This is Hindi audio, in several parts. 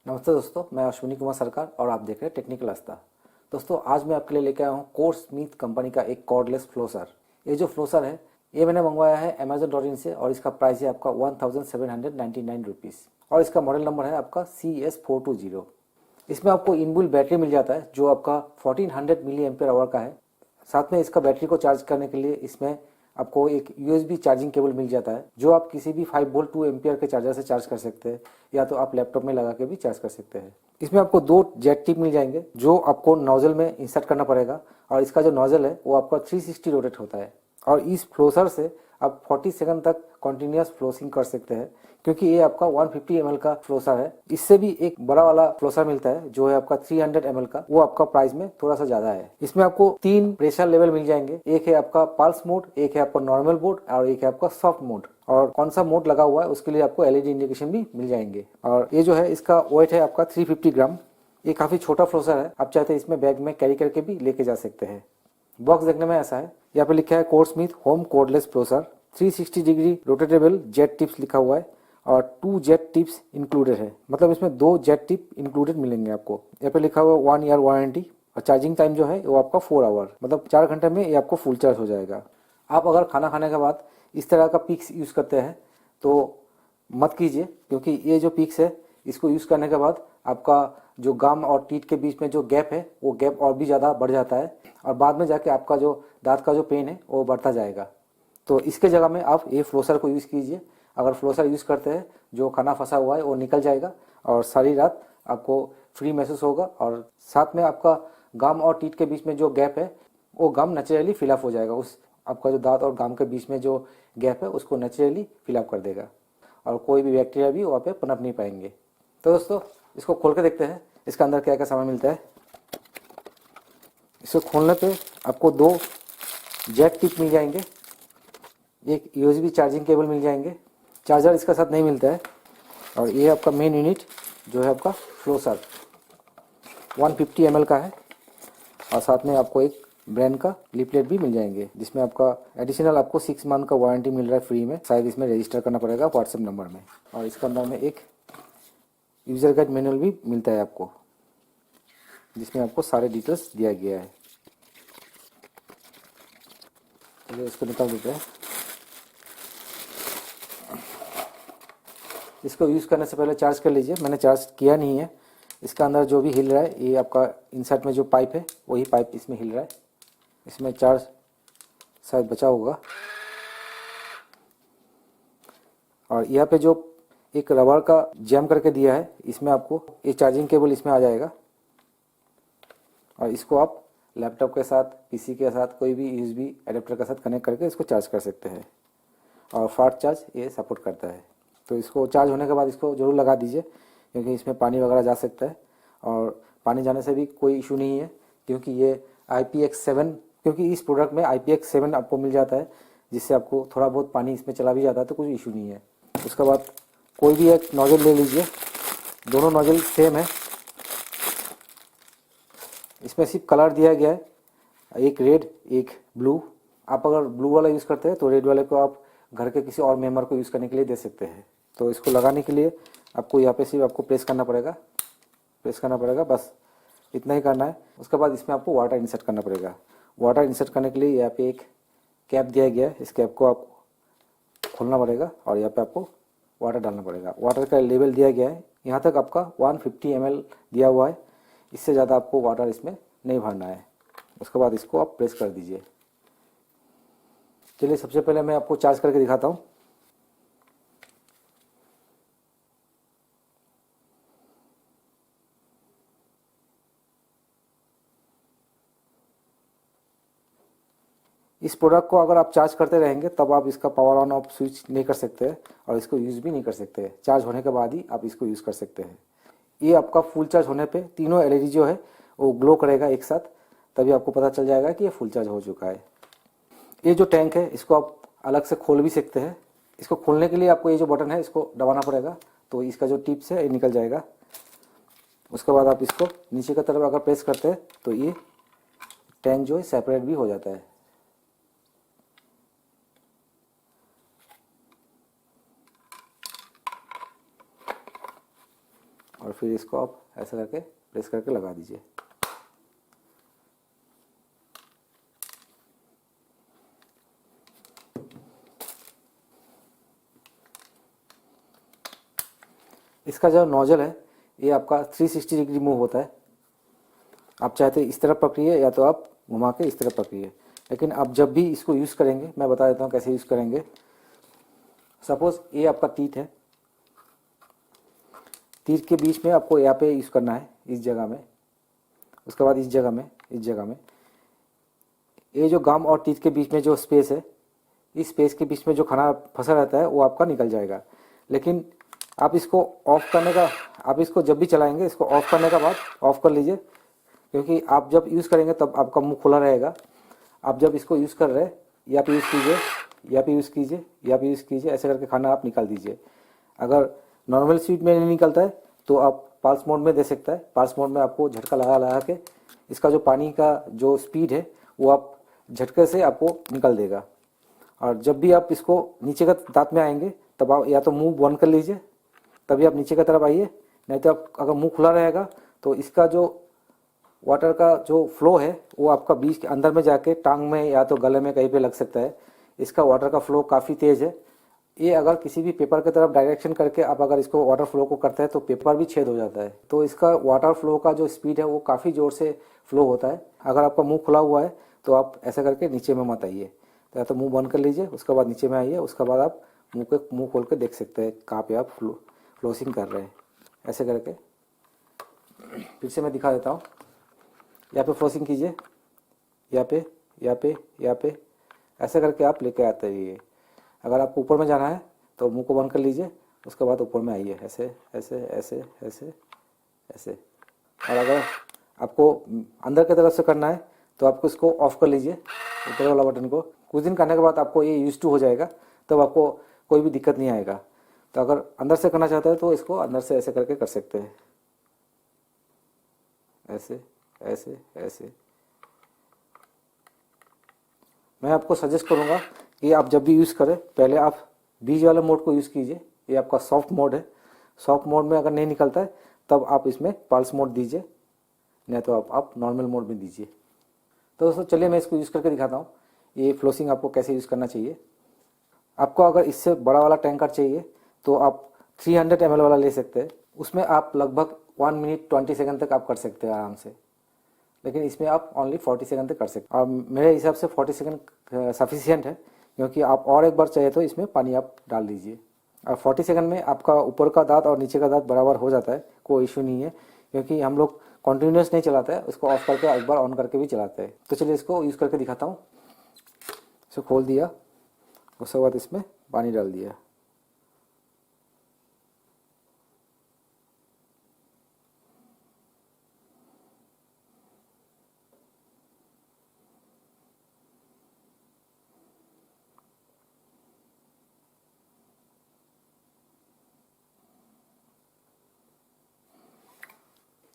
नमस्ते दोस्तों, मैं अश्विनी कुमार सरकार और आप देख रहे हैं टेक्निकल आस्था। दोस्तों, आज मैं आपके लिए लेकर आया हूँ कोर स्मिथ कंपनी का एक कॉर्डलेस फ्लोसर। ये जो फ्लोसर है ये मैंने मंगवाया है Amazon.in से और इसका प्राइस है आपका 1799 रुपीज़ और इसका मॉडल नंबर है आपका CS420। इसमें आपको इनबिल्ट बैटरी मिल जाता है जो आपका 1400 मिली एम्पियर आवर का है। साथ में इसका बैटरी को चार्ज करने के लिए इसमें आपको एक USB चार्जिंग केबल मिल जाता है जो आप किसी भी 5 वोल्ट 2 एम्पियर के चार्जर से चार्ज कर सकते हैं या तो आप लैपटॉप में लगा के भी चार्ज कर सकते हैं। इसमें आपको 2 जेट टिप मिल जाएंगे जो आपको नोजल में इंसर्ट करना पड़ेगा और इसका जो नोजल है वो आपका 360 रोटेट होता है और इस फ्लोसर से आप 40 सेकंड तक कंटिन्यूस फ्लोसिंग कर सकते हैं क्योंकि ये आपका 150 ml का फ्लोसर है। इससे भी एक बड़ा वाला फ्लोसर मिलता है जो है आपका 300 ml का, वो आपका प्राइस में थोड़ा सा ज्यादा है। इसमें आपको 3 प्रेशर लेवल मिल जाएंगे, एक है आपका पल्स मोड, एक है आपका नॉर्मल मोड और एक है आपका सॉफ्ट मोड। और कौन सा मोड लगा हुआ है उसके लिए आपको LED इंडिकेशन भी मिल जाएंगे। और ये जो है इसका वेट है आपका 350 ग्राम। ये काफी छोटा फ्लोसर है, आप चाहते हैं इसमें बैग में कैरी करके भी लेके जा सकते हैं। बॉक्स देखने में ऐसा है, यहाँ पे लिखा है core smith home cordless flosser, 360 degree rotatable jet tips लिखा हुआ है और 2 जेट टिप्स इंक्लूडेड है, मतलब इसमें 2 जेट टिप इंक्लूडेड मिलेंगे आपको। यहाँ पे लिखा हुआ है 1 ईयर वारंटी और चार्जिंग टाइम जो है वो आपका 4 आवर, मतलब 4 घंटे में ये आपको फुल चार्ज हो जाएगा। आप अगर खाना खाने के बाद इस तरह का पिक्स यूज़ करते हैं तो मत कीजिए, क्योंकि ये जो पिक्स है इसको यूज़ करने के बाद आपका जो गम और टीथ के बीच में जो गैप है वो गैप और भी ज़्यादा बढ़ जाता है और बाद में जाके आपका जो दांत का जो पेन है वो बढ़ता जाएगा। तो इसके जगह में आप ये फ्लोसर को यूज़ कीजिए। अगर फ्लोसर यूज़ करते हैं जो खाना फंसा हुआ है वो निकल जाएगा और सारी रात आपको फ्री महसूस होगा और साथ में आपका गम और टीथ के बीच में जो गैप है वो गम नेचुरली फिलअप हो जाएगा। उस आपका जो दांत और गम के बीच में जो गैप है उसको नेचुरली फिलअप कर देगा और कोई भी बैक्टीरिया भी वहाँ पे पनप नहीं पाएंगे। तो दोस्तों, इसको खोल के देखते हैं इसका अंदर क्या क्या सामान मिलता है। इसको खोलने पे आपको 2 जैक टिप मिल जाएंगे, एक USB चार्जिंग केबल मिल जाएंगे, चार्जर इसका साथ नहीं मिलता है और ये आपका मेन यूनिट जो है आपका फ्लोसर 150 ml का है और साथ में आपको एक ब्रांड का लीफलेट भी मिल जाएंगे जिसमें आपका एडिशनल आपको 6 मंथ का वारंटी मिल रहा है फ्री में। शायद इसमें रजिस्टर करना पड़ेगा व्हाट्सएप नंबर में और इसके अंदर में एक यूज़र गाइड मैनुअल भी मिलता है आपको जिसमें आपको सारे डिटेल्स दिया गया है। चलिए इसको निकाल देते हैं। इसको यूज़ करने से पहले चार्ज कर लीजिए, मैंने चार्ज किया नहीं है। इसका अंदर जो भी हिल रहा है ये आपका इनसाइड में जो पाइप है वही पाइप इसमें हिल रहा है, इसमें चार्ज शायद बचा होगा। और यहाँ पे जो एक रबर का जैम करके दिया है इसमें आपको ये चार्जिंग केबल इसमें आ जाएगा और इसको आप लैपटॉप के साथ, PC के साथ, कोई भी USB एडेप्टर के साथ कनेक्ट करके इसको चार्ज कर सकते हैं और फास्ट चार्ज ये सपोर्ट करता है। तो इसको चार्ज होने के बाद इसको ज़रूर लगा दीजिए क्योंकि इसमें पानी वगैरह जा सकता है और पानी जाने से भी कोई इशू नहीं है क्योंकि ये IPX7, क्योंकि इस प्रोडक्ट में IPX7 आपको मिल जाता है जिससे आपको थोड़ा बहुत पानी इसमें चला भी जाता है तो कोई इशू नहीं है। उसके बाद कोई भी एक नोजल ले लीजिए, दोनों नोजल सेम है। इसमें सिर्फ कलर दिया गया है, एक रेड एक ब्लू। आप अगर ब्लू वाला यूज़ करते हैं तो रेड वाले को आप घर के किसी और मेंबर को यूज़ करने के लिए दे सकते हैं। तो इसको लगाने के लिए आपको यहाँ पे सिर्फ आपको प्रेस करना पड़ेगा, बस इतना ही करना है। उसके बाद इसमें आपको वाटर इंसर्ट करना पड़ेगा। वाटर इंसर्ट करने के लिए यहाँ पे एक कैप दिया गया है, इस कैप को आपको खोलना पड़ेगा और यहाँ पे आपको वाटर डालना पड़ेगा। वाटर का लेवल दिया गया है, यहाँ तक आपका 150 ml दिया हुआ है, इससे ज़्यादा आपको वाटर इसमें नहीं भरना है। उसके बाद इसको आप प्रेस कर दीजिए। चलिए सबसे पहले मैं आपको चार्ज करके दिखाता हूँ। इस प्रोडक्ट को अगर आप चार्ज करते रहेंगे तब आप इसका पावर ऑन ऑफ स्विच नहीं कर सकते और इसको यूज़ भी नहीं कर सकते। चार्ज होने के बाद ही आप इसको यूज़ कर सकते हैं। ये आपका फुल चार्ज होने पे तीनों LED जो है वो ग्लो करेगा एक साथ, तभी आपको पता चल जाएगा कि ये फुल चार्ज हो चुका है। ये जो टैंक है इसको आप अलग से खोल भी सकते हैं। इसको खोलने के लिए आपको ये जो बटन है इसको दबाना पड़ेगा तो इसका जो टिप्स है ये निकल जाएगा। उसके बाद आप इसको नीचे की तरफ अगर प्रेस करते हैं तो ये टैंक जो है सेपरेट भी हो जाता है। और फिर इसको आप ऐसा करके प्रेस करके लगा दीजिए। इसका जो नोजल है ये आपका 360 डिग्री मूव होता है। आप चाहते इस तरफ पकड़िए या तो आप घुमा के इस तरफ पकड़िए, लेकिन आप जब भी इसको यूज़ करेंगे, मैं बता देता हूँ कैसे यूज़ करेंगे। सपोज़ ये आपका टीथ है, टीथ के बीच में आपको यहाँ पे यूज़ करना है, इस जगह में, उसके बाद इस जगह में, इस जगह में। ये जो गम और टीथ के बीच में जो स्पेस है, इस स्पेस के बीच में जो खाना फंसा रहता है वो आपका निकल जाएगा। लेकिन आप इसको ऑफ करने का, आप इसको जब भी चलाएंगे इसको ऑफ करने का बाद ऑफ कर लीजिए, क्योंकि आप जब यूज़ करेंगे तब आपका मुंह खुला रहेगा। आप जब इसको यूज़ कर रहे हैं, या पे यूज़ कीजिए, या पे यूज़ कीजिए, या पे यूज़ कीजिए, ऐसे करके खाना आप निकाल दीजिए। अगर नॉर्मल स्पीड में नहीं निकलता है तो आप पल्स मोड में दे सकता है। पल्स मोड में आपको झटका लगा लगा के इसका जो पानी का जो स्पीड है वो आप झटके से आपको निकल देगा। और जब भी आप इसको नीचे का दांत में आएंगे तब आप या तो मुंह बंद कर लीजिए, तभी आप नीचे की तरफ आइए, नहीं तो आप अगर मुंह खुला रहेगा तो इसका जो वाटर का जो फ्लो है वो आपका बीच के अंदर में जाके टांग में या तो गले में कहीं पे लग सकता है। इसका वाटर का फ्लो काफ़ी तेज़ है। ये अगर किसी भी पेपर की तरफ डायरेक्शन करके आप अगर इसको वाटर फ्लो को करते हैं तो पेपर भी छेद हो जाता है। तो इसका वाटर फ्लो का जो स्पीड है वो काफ़ी ज़ोर से फ्लो होता है। अगर आपका मुंह खुला हुआ है तो आप ऐसा करके नीचे में मत आइए, तो या तो मुंह बंद कर लीजिए, उसके बाद नीचे में आइए, उसके बाद आप मुंह खोल के देख सकते हैं कहाँ पे आप फ्लोसिंग कर रहे हैं। ऐसे करके फिर से मैं दिखा देता हूँ। यहाँ पे फ्लोसिंग कीजिए, यहाँ पे, यहाँ पे, यहाँ पे, ऐसे करके आप लेके आते रहिए। अगर आपको ऊपर में जाना है तो मुंह को बंद कर लीजिए, उसके बाद ऊपर में आइए, ऐसे ऐसे ऐसे ऐसे ऐसे। और अगर आपको अंदर की तरफ से करना है तो आपको इसको ऑफ कर लीजिए, ऊपर वाला बटन को। कुछ दिन करने के बाद आपको ये यूज टू हो जाएगा, तब आपको कोई भी दिक्कत नहीं आएगा। तो अगर अंदर से करना चाहते हैं तो इसको अंदर से ऐसे करके कर सकते हैं, ऐसे ऐसे ऐसे। मैं आपको सजेस्ट करूंगा कि आप जब भी यूज़ करें पहले आप बीच वाले मोड को यूज़ कीजिए। ये आपका सॉफ्ट मोड है। सॉफ्ट मोड में अगर नहीं निकलता है तब आप इसमें पल्स मोड दीजिए, नहीं तो आप नॉर्मल मोड में दीजिए। तो दोस्तों चलिए मैं इसको यूज़ करके दिखाता हूँ ये फ्लोसिंग आपको कैसे यूज़ करना चाहिए। आपको अगर इससे बड़ा वाला टैंकर चाहिए तो आप 300 ml वाला ले सकते हैं। उसमें आप लगभग 1 मिनट 20 सेकंड तक आप कर सकते हैं आराम से, लेकिन इसमें आप ओनली 40 सेकंड तक कर सकते हैं। और मेरे हिसाब से 40 सेकंड सफिशिएंट है, क्योंकि आप और एक बार चाहिए तो इसमें पानी आप डाल दीजिए। और 40 सेकंड में आपका ऊपर का दांत और नीचे का दांत बराबर हो जाता है, कोई इशू नहीं है। क्योंकि हम लोग कॉन्टीन्यूस नहीं चलाते हैं, उसको ऑफ करके एक बार ऑन करके भी चलाते हैं। तो चलिए इसको यूज़ करके दिखाता हूँ। इसको खोल दिया, उसके बाद इसमें पानी डाल दिया।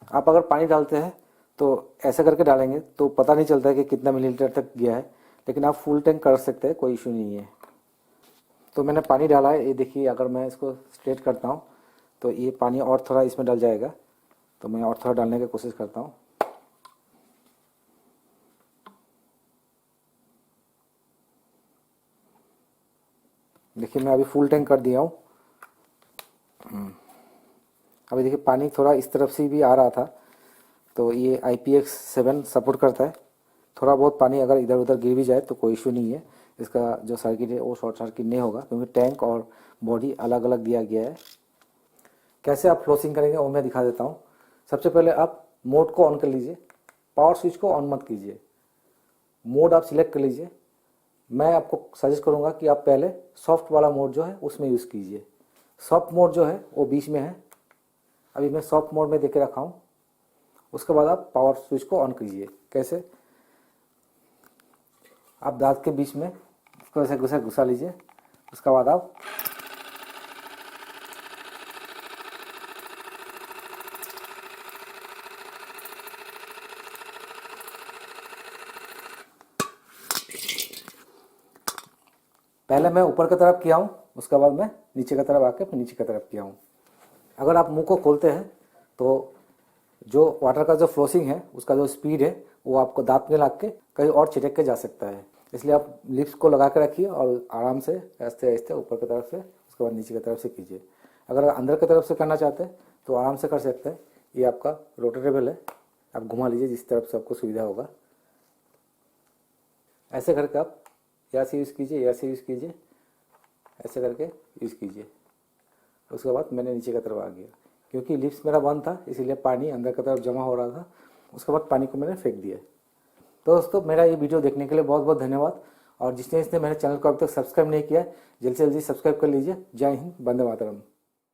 आप अगर पानी डालते हैं तो ऐसे करके डालेंगे तो पता नहीं चलता है कि कितना मिलीलीटर तक गया है, लेकिन आप फुल टैंक कर सकते हैं, कोई इशू नहीं है। तो मैंने पानी डाला है, ये देखिए। अगर मैं इसको स्ट्रेट करता हूँ तो ये पानी और थोड़ा इसमें डल जाएगा, तो मैं और थोड़ा डालने की कोशिश करता हूँ। देखिए मैं अभी फुल टैंक कर दिया हूँ। अभी देखिए पानी थोड़ा इस तरफ से भी आ रहा था, तो ये IPX7 सपोर्ट करता है। थोड़ा बहुत पानी अगर इधर उधर गिर भी जाए तो कोई इशू नहीं है, इसका जो सर्किट है वो शॉर्ट सर्किट नहीं होगा, क्योंकि टैंक और बॉडी अलग अलग दिया गया है। कैसे आप फ्लोसिंग करेंगे वो मैं दिखा देता हूँ। सबसे पहले आप मोड को ऑन कर लीजिए, पावर स्विच को ऑन मत कीजिए, मोड आप सिलेक्ट कर लीजिए। मैं आपको सजेस्ट करूँगा कि आप पहले सॉफ्ट वाला मोड जो है उसमें यूज़ कीजिए। सॉफ्ट मोड जो है वो बीच में है, अभी मैं सॉफ्ट मोड में देके रखा हूँ। उसके बाद आप पावर स्विच को ऑन कीजिए। कैसे? आप दांत के बीच में इसको ऐसे घुसा लीजिए, उसके बाद आप पहले मैं ऊपर की तरफ किया हूँ, उसके बाद मैं नीचे की तरफ आके फिर नीचे की तरफ किया हूँ। अगर आप मुंह को खोलते हैं तो जो वाटर का जो फ्लोसिंग है उसका जो स्पीड है वो आपको दांत में लग के कहीं और छिटक के जा सकता है। इसलिए आप लिप्स को लगा के रखिए और आराम से ऐसे ऐसे ऊपर की तरफ से उसके बाद नीचे की तरफ से कीजिए। अगर अंदर की तरफ से करना चाहते हैं तो आराम से कर सकते हैं। ये आपका रोटेटेबल है, आप घुमा लीजिए जिस तरफ से आपको सुविधा होगा। ऐसे करके आप यहाँ से यूज़ कीजिए, यहाँ से यूज़ कीजिए, ऐसे करके यूज़ कीजिए। उसके बाद मैंने नीचे की तरफ आ गया, क्योंकि लिप्स मेरा बंद था इसीलिए पानी अंदर की तरफ जमा हो रहा था। उसके बाद पानी को मैंने फेंक दिया। तो दोस्तों मेरा ये वीडियो देखने के लिए बहुत बहुत धन्यवाद। और जिसने मेरे चैनल को अभी तक सब्सक्राइब नहीं किया है जल्दी से जल्दी सब्सक्राइब कर लीजिए। जय हिंद, वंदे मातरम।